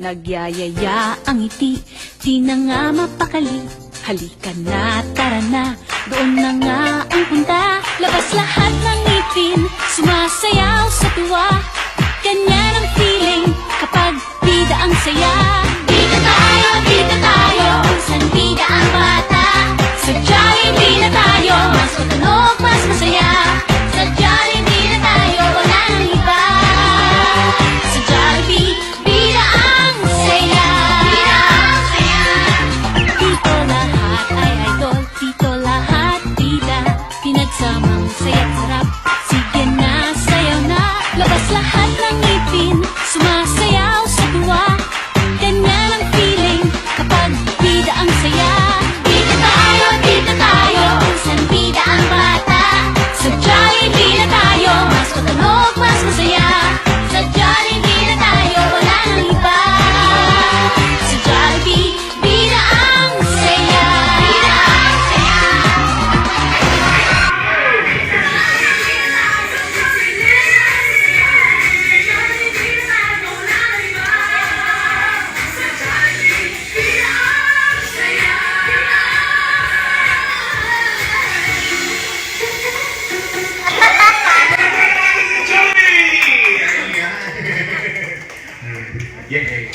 Nagyayaya ang ngiti, di na nga mapakali. Halika na, tara na, doon na nga ang punta. Labas lahat ng ngipin, sumasayaw sa tuwa. Ganyan ang feeling kapag bida ang saya. Bida tayo, kung saan bida ang bata. Sa Jollibee na tayo, mas matunog, mas masaya. Sa Jollibee na tayo, wala nang iba. Sa Jollibee, bida ang saya. Bida ang saya. Dito lahat ay idol, dito lahat bida. Pinagsamang saya't sarap, sige na, sayaw na. Labas lahat ng ngipin, sumasayaw sa tuwa. Ganyan ang feeling kapag bida ang saya. Bida tayo, kung saan bida ang bata. Sa Jollibee na tayo, mas matunog, mas masaya. Sa Jollibee na tayo, wala nang iba. Sa Jollibee, bida ang saya. Bida ang saya. Yay!